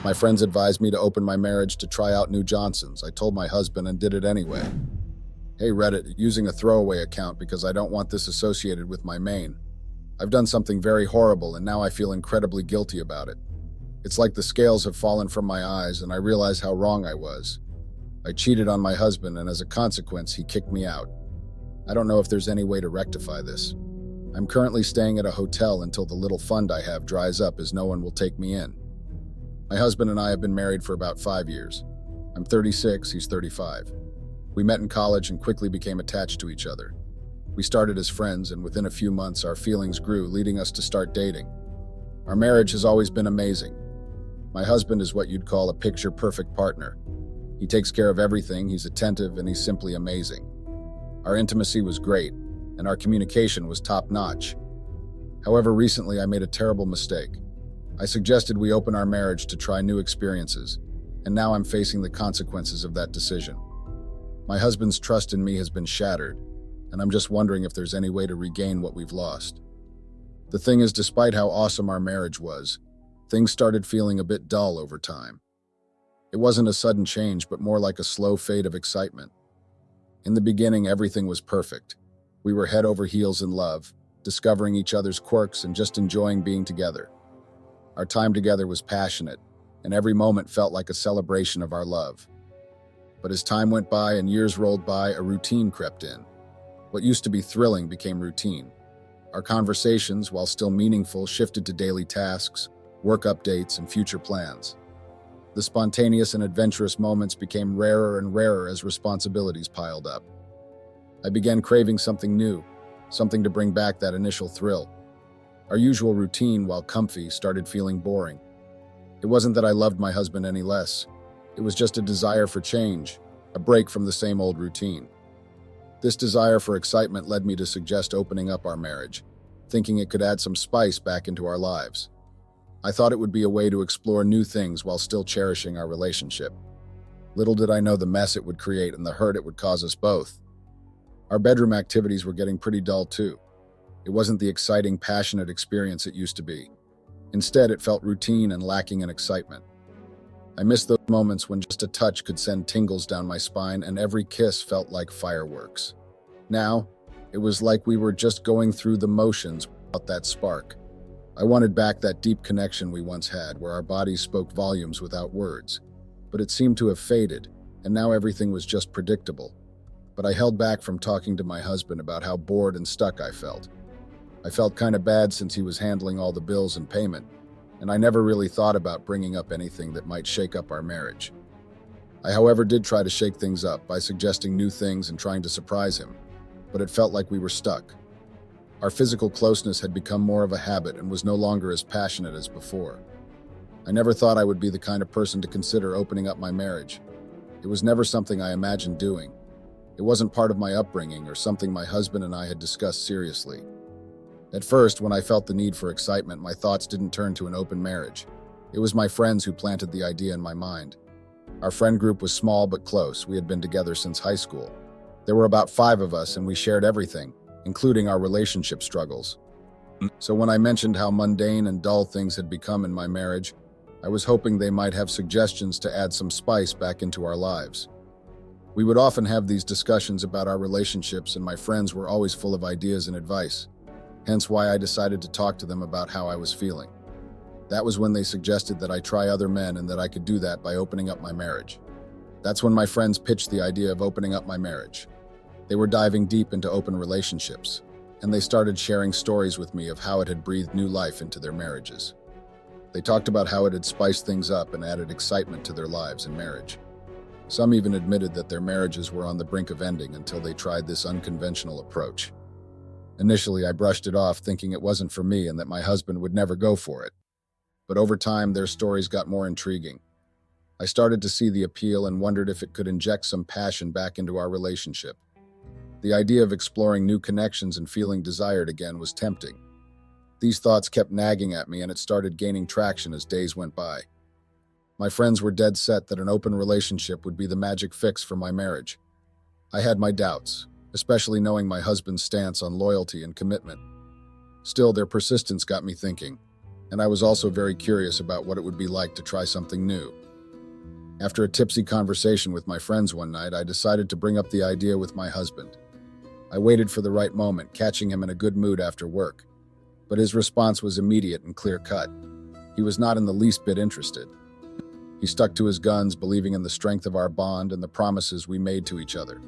My friends advised me to open my marriage to try out new Johnsons. I told my husband and did it anyway. Hey Reddit, using a throwaway account because I don't want this associated with my main. I've done something very horrible and now I feel incredibly guilty about it. It's like the scales have fallen from my eyes and I realize how wrong I was. I cheated on my husband and as a consequence, he kicked me out. I don't know if there's any way to rectify this. I'm currently staying at a hotel until the little fund I have dries up as no one will take me in. My husband and I have been married for about 5 years. I'm 36, he's 35. We met in college and quickly became attached to each other. We started as friends and within a few months our feelings grew, leading us to start dating. Our marriage has always been amazing. My husband is what you'd call a picture-perfect partner. He takes care of everything, he's attentive, and he's simply amazing. Our intimacy was great, and our communication was top-notch. However, recently I made a terrible mistake. I suggested we open our marriage to try new experiences, and now I'm facing the consequences of that decision. My husband's trust in me has been shattered, and I'm just wondering if there's any way to regain what we've lost. The thing is, despite how awesome our marriage was, things started feeling a bit dull over time. It wasn't a sudden change, but more like a slow fade of excitement. In the beginning, everything was perfect. We were head over heels in love, discovering each other's quirks and just enjoying being together. Our time together was passionate, and every moment felt like a celebration of our love. But as time went by and years rolled by, a routine crept in. What used to be thrilling became routine. Our conversations, while still meaningful, shifted to daily tasks, work updates, and future plans. The spontaneous and adventurous moments became rarer and rarer as responsibilities piled up. I began craving something new, something to bring back that initial thrill. Our usual routine, while comfy, started feeling boring. It wasn't that I loved my husband any less. It was just a desire for change, a break from the same old routine. This desire for excitement led me to suggest opening up our marriage, thinking it could add some spice back into our lives. I thought it would be a way to explore new things while still cherishing our relationship. Little did I know the mess it would create and the hurt it would cause us both. Our bedroom activities were getting pretty dull too. It wasn't the exciting, passionate experience it used to be. Instead, it felt routine and lacking in excitement. I missed those moments when just a touch could send tingles down my spine and every kiss felt like fireworks. Now, it was like we were just going through the motions without that spark. I wanted back that deep connection we once had, where our bodies spoke volumes without words. But it seemed to have faded, and now everything was just predictable. But I held back from talking to my husband about how bored and stuck I felt. I felt kind of bad since he was handling all the bills and payment, and I never really thought about bringing up anything that might shake up our marriage. I, however, did try to shake things up by suggesting new things and trying to surprise him, but it felt like we were stuck. Our physical closeness had become more of a habit and was no longer as passionate as before. I never thought I would be the kind of person to consider opening up my marriage. It was never something I imagined doing. It wasn't part of my upbringing or something my husband and I had discussed seriously. At first, when I felt the need for excitement, my thoughts didn't turn to an open marriage. It was my friends who planted the idea in my mind. Our friend group was small but close. We had been together since high school. There were about 5 of us and we shared everything, including our relationship struggles. So when I mentioned how mundane and dull things had become in my marriage, I was hoping they might have suggestions to add some spice back into our lives. We would often have these discussions about our relationships and my friends were always full of ideas and advice. Hence why I decided to talk to them about how I was feeling. That was when they suggested that I try other men and that I could do that by opening up my marriage. That's when my friends pitched the idea of opening up my marriage. They were diving deep into open relationships, and they started sharing stories with me of how it had breathed new life into their marriages. They talked about how it had spiced things up and added excitement to their lives and marriage. Some even admitted that their marriages were on the brink of ending until they tried this unconventional approach. Initially, I brushed it off, thinking it wasn't for me and that my husband would never go for it. But over time, their stories got more intriguing. I started to see the appeal and wondered if it could inject some passion back into our relationship. The idea of exploring new connections and feeling desired again was tempting. These thoughts kept nagging at me and it started gaining traction as days went by. My friends were dead set that an open relationship would be the magic fix for my marriage. I had my doubts, especially knowing my husband's stance on loyalty and commitment. Still, their persistence got me thinking, and I was also very curious about what it would be like to try something new. After a tipsy conversation with my friends one night, I decided to bring up the idea with my husband. I waited for the right moment, catching him in a good mood after work, but his response was immediate and clear-cut. He was not in the least bit interested. He stuck to his guns, believing in the strength of our bond and the promises we made to each other.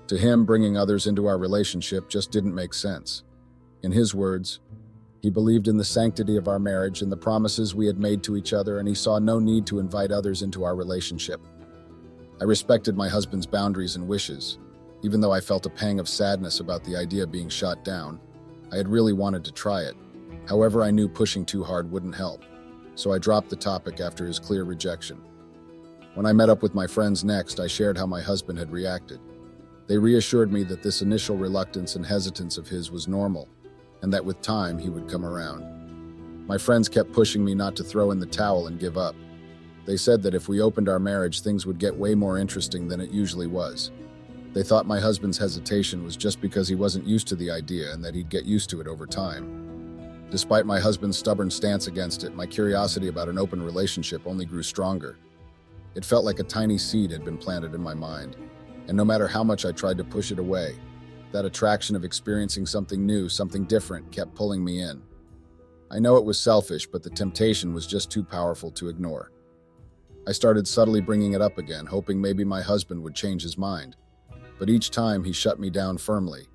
To him, bringing others into our relationship just didn't make sense. In his words, he believed in the sanctity of our marriage and the promises we had made to each other, and he saw no need to invite others into our relationship. I respected my husband's boundaries and wishes. Even though I felt a pang of sadness about the idea being shot down, I had really wanted to try it. However, I knew pushing too hard wouldn't help, so I dropped the topic after his clear rejection. When I met up with my friends next, I shared how my husband had reacted. They reassured me that this initial reluctance and hesitance of his was normal, and that with time he would come around. My friends kept pushing me not to throw in the towel and give up. They said that if we opened our marriage, things would get way more interesting than it usually was. They thought my husband's hesitation was just because he wasn't used to the idea and that he'd get used to it over time. Despite my husband's stubborn stance against it, my curiosity about an open relationship only grew stronger. It felt like a tiny seed had been planted in my mind, and no matter how much I tried to push it away, that attraction of experiencing something new, something different, kept pulling me in. I know it was selfish, but the temptation was just too powerful to ignore. I started subtly bringing it up again, hoping maybe my husband would change his mind. But each time he shut me down firmly.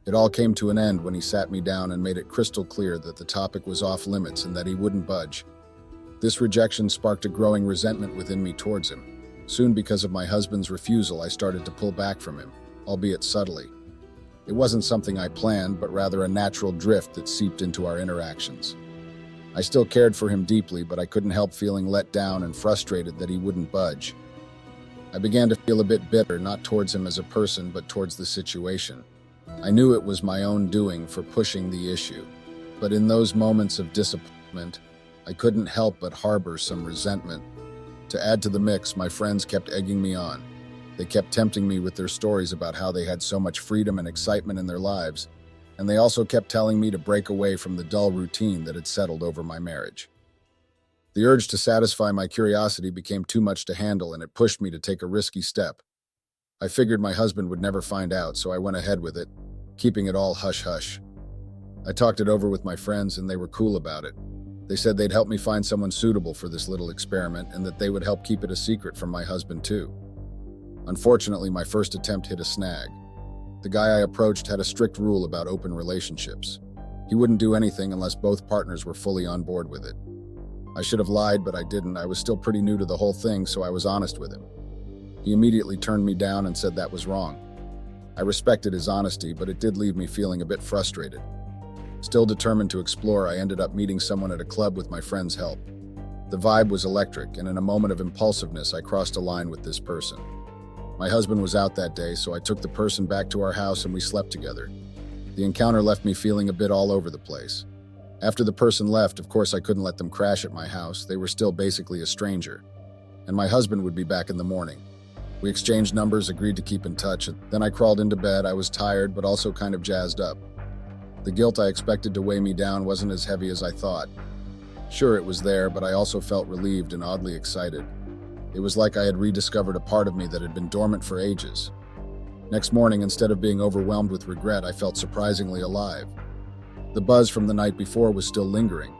It all came to an end when he sat me down and made it crystal clear that the topic was off limits and that he wouldn't budge. This rejection sparked a growing resentment within me towards him. Soon, because of my husband's refusal, I started to pull back from him, albeit subtly. It wasn't something I planned, but rather a natural drift that seeped into our interactions. I still cared for him deeply, but I couldn't help feeling let down and frustrated that he wouldn't budge. I began to feel a bit bitter, not towards him as a person, but towards the situation. I knew it was my own doing for pushing the issue, but in those moments of disappointment, I couldn't help but harbor some resentment. To add to the mix, my friends kept egging me on. They kept tempting me with their stories about how they had so much freedom and excitement in their lives, and they also kept telling me to break away from the dull routine that had settled over my marriage. The urge to satisfy my curiosity became too much to handle, and it pushed me to take a risky step. I figured my husband would never find out, so I went ahead with it, keeping it all hush-hush. I talked it over with my friends, and they were cool about it. They said they'd help me find someone suitable for this little experiment, and that they would help keep it a secret from my husband too. Unfortunately, my first attempt hit a snag. The guy I approached had a strict rule about open relationships. He wouldn't do anything unless both partners were fully on board with it. I should have lied, but I didn't. I was still pretty new to the whole thing, so I was honest with him. He immediately turned me down and said that was wrong. I respected his honesty, but it did leave me feeling a bit frustrated. Still determined to explore, I ended up meeting someone at a club with my friend's help. The vibe was electric, and in a moment of impulsiveness, I crossed a line with this person. My husband was out that day, so I took the person back to our house and we slept together. The encounter left me feeling a bit all over the place. After the person left, of course I couldn't let them crash at my house. They were still basically a stranger. And my husband would be back in the morning. We exchanged numbers, agreed to keep in touch, and then I crawled into bed. I was tired, but also kind of jazzed up. The guilt I expected to weigh me down wasn't as heavy as I thought. Sure, it was there, but I also felt relieved and oddly excited. It was like I had rediscovered a part of me that had been dormant for ages. Next morning, instead of being overwhelmed with regret, I felt surprisingly alive. The buzz from the night before was still lingering,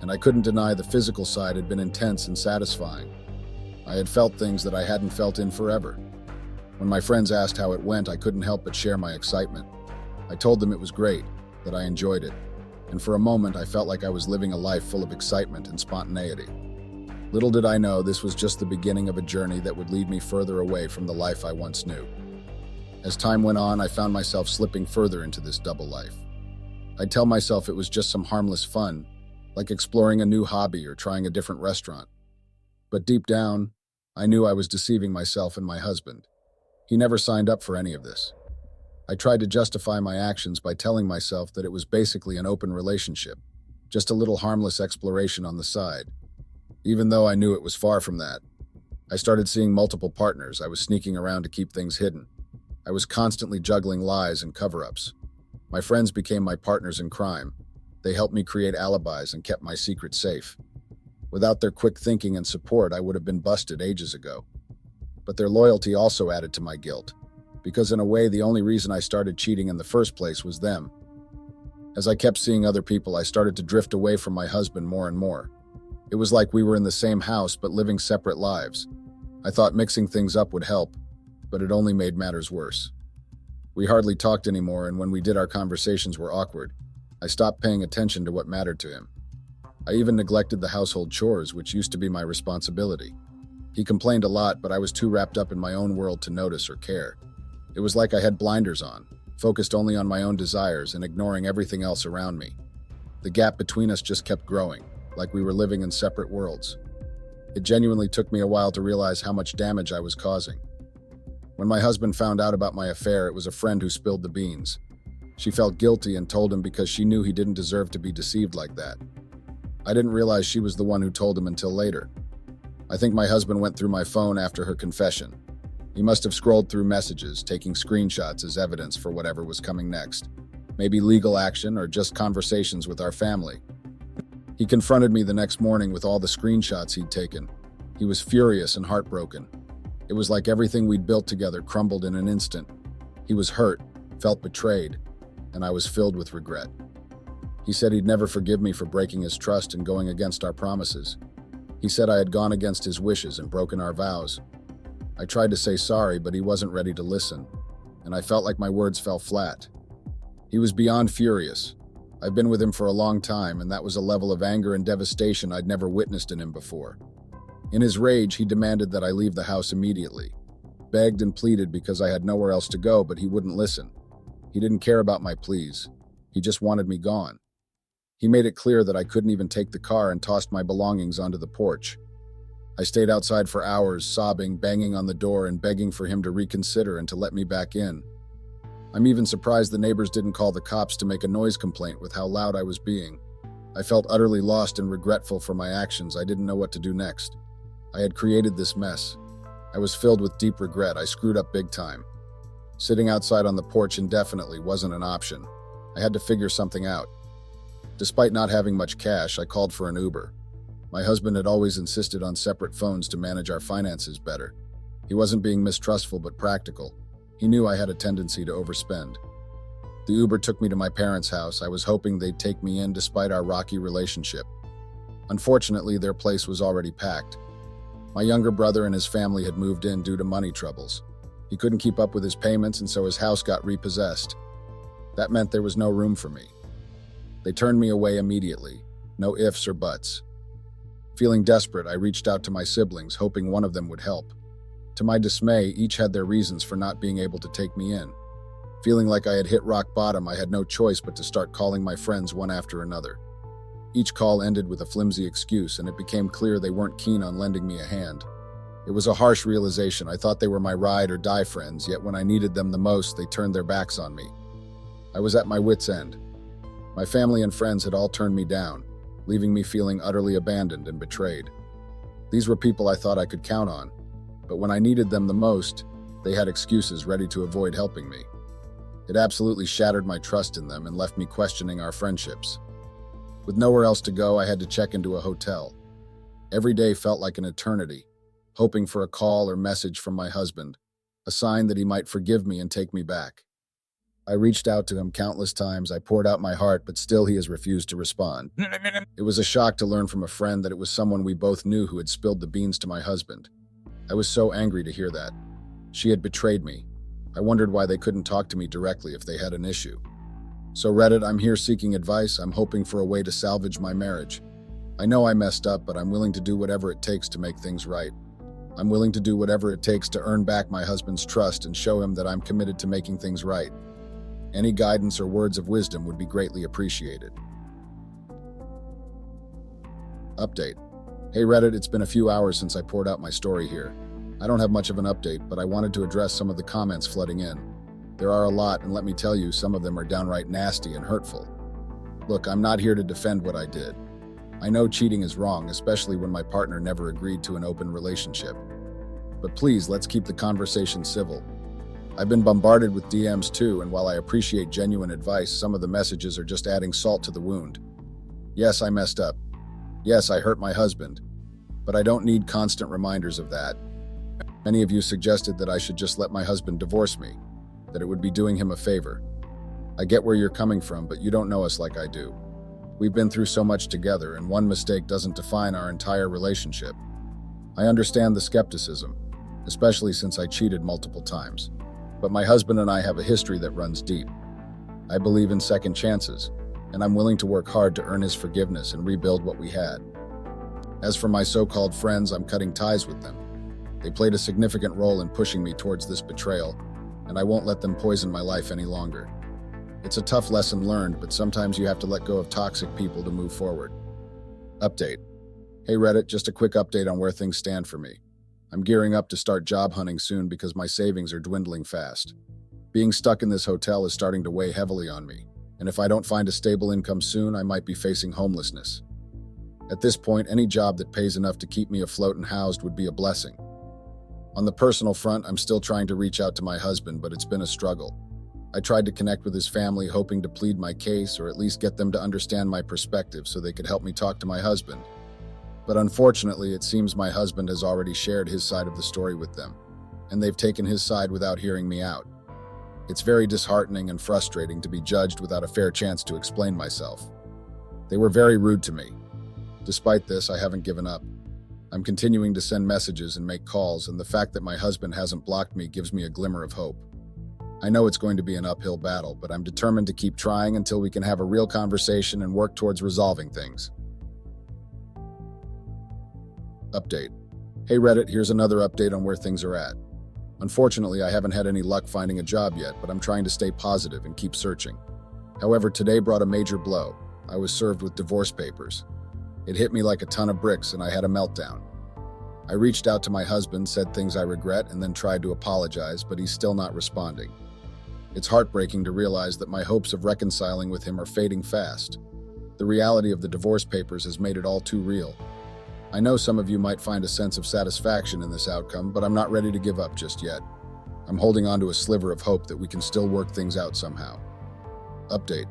and I couldn't deny the physical side had been intense and satisfying. I had felt things that I hadn't felt in forever. When my friends asked how it went, I couldn't help but share my excitement. I told them it was great, that I enjoyed it, and for a moment I felt like I was living a life full of excitement and spontaneity. Little did I know this was just the beginning of a journey that would lead me further away from the life I once knew. As time went on, I found myself slipping further into this double life. I'd tell myself it was just some harmless fun, like exploring a new hobby or trying a different restaurant. But deep down, I knew I was deceiving myself and my husband. He never signed up for any of this. I tried to justify my actions by telling myself that it was basically an open relationship, just a little harmless exploration on the side. Even though I knew it was far from that. I started seeing multiple partners. I was sneaking around to keep things hidden. I was constantly juggling lies and cover-ups. My friends became my partners in crime. They helped me create alibis and kept my secret safe. Without their quick thinking and support, I would have been busted ages ago. But their loyalty also added to my guilt, because in a way, the only reason I started cheating in the first place was them. As I kept seeing other people, I started to drift away from my husband more and more. It was like we were in the same house but living separate lives. I thought mixing things up would help, but it only made matters worse. We hardly talked anymore, and when we did, our conversations were awkward. I stopped paying attention to what mattered to him. I even neglected the household chores, which used to be my responsibility. He complained a lot, but I was too wrapped up in my own world to notice or care. It was like I had blinders on, focused only on my own desires and ignoring everything else around me. The gap between us just kept growing, like we were living in separate worlds. It genuinely took me a while to realize how much damage I was causing. When my husband found out about my affair, it was a friend who spilled the beans. She felt guilty and told him because she knew he didn't deserve to be deceived like that. I didn't realize she was the one who told him until later. I think my husband went through my phone after her confession. He must have scrolled through messages, taking screenshots as evidence for whatever was coming next. Maybe legal action or just conversations with our family. He confronted me the next morning with all the screenshots he'd taken. He was furious and heartbroken. It was like everything we'd built together crumbled in an instant. He was hurt, felt betrayed, and I was filled with regret. He said he'd never forgive me for breaking his trust and going against our promises. He said I had gone against his wishes and broken our vows. I tried to say sorry, but he wasn't ready to listen, and I felt like my words fell flat. He was beyond furious. I've been with him for a long time, and that was a level of anger and devastation I'd never witnessed in him before. In his rage, he demanded that I leave the house immediately. Begged and pleaded because I had nowhere else to go, but he wouldn't listen. He didn't care about my pleas. He just wanted me gone. He made it clear that I couldn't even take the car and tossed my belongings onto the porch. I stayed outside for hours, sobbing, banging on the door, and begging for him to reconsider and to let me back in. I'm even surprised the neighbors didn't call the cops to make a noise complaint with how loud I was being. I felt utterly lost and regretful for my actions. I didn't know what to do next. I had created this mess. I was filled with deep regret. I screwed up big time. Sitting outside on the porch indefinitely wasn't an option. I had to figure something out. Despite not having much cash, I called for an Uber. My husband had always insisted on separate phones to manage our finances better. He wasn't being mistrustful but practical. He knew I had a tendency to overspend. The Uber took me to my parents' house. I was hoping they'd take me in despite our rocky relationship. Unfortunately, their place was already packed. My younger brother and his family had moved in due to money troubles. He couldn't keep up with his payments, and so his house got repossessed. That meant there was no room for me. They turned me away immediately, no ifs or buts. Feeling desperate, I reached out to my siblings, hoping one of them would help. To my dismay, each had their reasons for not being able to take me in. Feeling like I had hit rock bottom, I had no choice but to start calling my friends one after another. Each call ended with a flimsy excuse, and it became clear they weren't keen on lending me a hand. It was a harsh realization. I thought they were my ride or die friends, yet when I needed them the most, they turned their backs on me. I was at my wit's end. My family and friends had all turned me down, leaving me feeling utterly abandoned and betrayed. These were people I thought I could count on, but when I needed them the most, they had excuses ready to avoid helping me. It absolutely shattered my trust in them and left me questioning our friendships. With nowhere else to go, I had to check into a hotel. Every day felt like an eternity, hoping for a call or message from my husband, a sign that he might forgive me and take me back. I reached out to him countless times. I poured out my heart, but still he has refused to respond. It was a shock to learn from a friend that it was someone we both knew who had spilled the beans to my husband. I was so angry to hear that. She had betrayed me. I wondered why they couldn't talk to me directly if they had an issue. So Reddit, I'm here seeking advice. I'm hoping for a way to salvage my marriage. I know I messed up, but I'm willing to do whatever it takes to make things right. I'm willing to do whatever it takes to earn back my husband's trust and show him that I'm committed to making things right. Any guidance or words of wisdom would be greatly appreciated. Update. Hey Reddit, it's been a few hours since I poured out my story here. I don't have much of an update, but I wanted to address some of the comments flooding in. There are a lot, and let me tell you, some of them are downright nasty and hurtful. Look, I'm not here to defend what I did. I know cheating is wrong, especially when my partner never agreed to an open relationship. But please, let's keep the conversation civil. I've been bombarded with DMs too, and while I appreciate genuine advice, some of the messages are just adding salt to the wound. Yes, I messed up. Yes, I hurt my husband. But I don't need constant reminders of that. Many of you suggested that I should just let my husband divorce me, that it would be doing him a favor. I get where you're coming from, but you don't know us like I do. We've been through so much together, and one mistake doesn't define our entire relationship. I understand the skepticism, especially since I cheated multiple times. But my husband and I have a history that runs deep. I believe in second chances, and I'm willing to work hard to earn his forgiveness and rebuild what we had. As for my so-called friends, I'm cutting ties with them. They played a significant role in pushing me towards this betrayal, and I won't let them poison my life any longer. It's a tough lesson learned, but sometimes you have to let go of toxic people to move forward. Update. Hey Reddit, just a quick update on where things stand for me. I'm gearing up to start job hunting soon because my savings are dwindling fast. Being stuck in this hotel is starting to weigh heavily on me, and if I don't find a stable income soon, I might be facing homelessness. At this point, any job that pays enough to keep me afloat and housed would be a blessing. On the personal front, I'm still trying to reach out to my husband, but it's been a struggle. I tried to connect with his family, hoping to plead my case or at least get them to understand my perspective so they could help me talk to my husband. But unfortunately, it seems my husband has already shared his side of the story with them, and they've taken his side without hearing me out. It's very disheartening and frustrating to be judged without a fair chance to explain myself. They were very rude to me. Despite this, I haven't given up. I'm continuing to send messages and make calls, and the fact that my husband hasn't blocked me gives me a glimmer of hope. I know it's going to be an uphill battle, but I'm determined to keep trying until we can have a real conversation and work towards resolving things. Update. Hey Reddit, here's another update on where things are at. Unfortunately, I haven't had any luck finding a job yet, but I'm trying to stay positive and keep searching. However, today brought a major blow. I was served with divorce papers. It hit me like a ton of bricks, and I had a meltdown. I reached out to my husband, said things I regret, and then tried to apologize, but he's still not responding. It's heartbreaking to realize that my hopes of reconciling with him are fading fast. The reality of the divorce papers has made it all too real. I know some of you might find a sense of satisfaction in this outcome, but I'm not ready to give up just yet. I'm holding on to a sliver of hope that we can still work things out somehow. Update.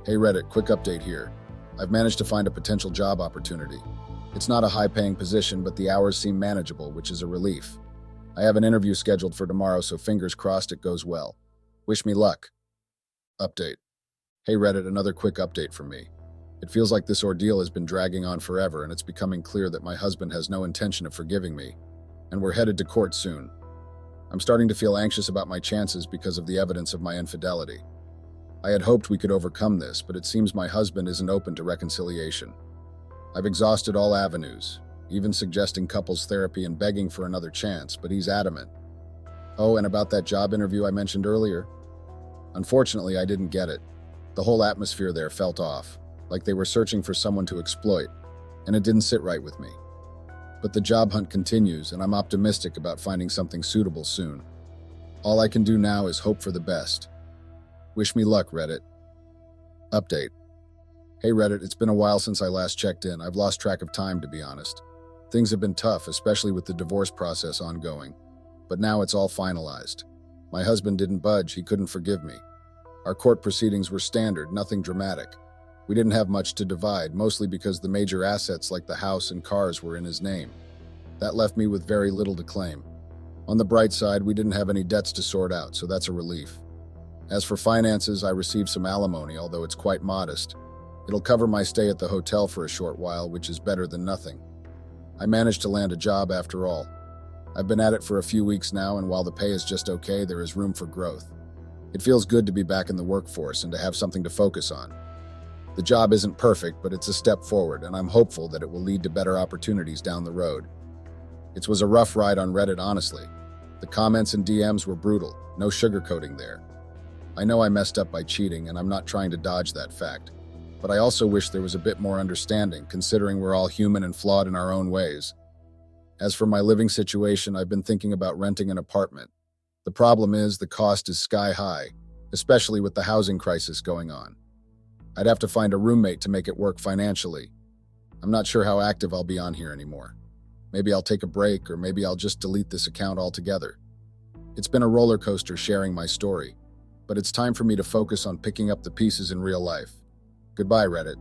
Hey Reddit, quick update here. I've managed to find a potential job opportunity. It's not a high-paying position, but the hours seem manageable, which is a relief. I have an interview scheduled for tomorrow, so fingers crossed it goes well. Wish me luck. Update. Hey Reddit, another quick update from me. It feels like this ordeal has been dragging on forever, and it's becoming clear that my husband has no intention of forgiving me, and we're headed to court soon. I'm starting to feel anxious about my chances because of the evidence of my infidelity. I had hoped we could overcome this, but it seems my husband isn't open to reconciliation. I've exhausted all avenues, even suggesting couples therapy and begging for another chance, but he's adamant. Oh, and about that job interview I mentioned earlier? Unfortunately, I didn't get it. The whole atmosphere there felt off, like they were searching for someone to exploit, and it didn't sit right with me. But the job hunt continues, and I'm optimistic about finding something suitable soon. All I can do now is hope for the best. Wish me luck, Reddit. Update. Hey Reddit, it's been a while since I last checked in. I've lost track of time, to be honest. Things have been tough, especially with the divorce process ongoing. But now it's all finalized. My husband didn't budge, he couldn't forgive me. Our court proceedings were standard, nothing dramatic. We didn't have much to divide, mostly because the major assets like the house and cars were in his name. That left me with very little to claim. On the bright side, we didn't have any debts to sort out, so that's a relief. As for finances, I received some alimony, although it's quite modest. It'll cover my stay at the hotel for a short while, which is better than nothing. I managed to land a job after all. I've been at it for a few weeks now, and while the pay is just okay, there is room for growth. It feels good to be back in the workforce and to have something to focus on. The job isn't perfect, but it's a step forward, and I'm hopeful that it will lead to better opportunities down the road. It was a rough ride on Reddit, honestly. The comments and DMs were brutal, no sugarcoating there. I know I messed up by cheating, and I'm not trying to dodge that fact. But I also wish there was a bit more understanding, considering we're all human and flawed in our own ways. As for my living situation, I've been thinking about renting an apartment. The problem is the cost is sky high, especially with the housing crisis going on. I'd have to find a roommate to make it work financially. I'm not sure how active I'll be on here anymore. Maybe I'll take a break, or maybe I'll just delete this account altogether. It's been a roller coaster sharing my story, but it's time for me to focus on picking up the pieces in real life. Goodbye, Reddit.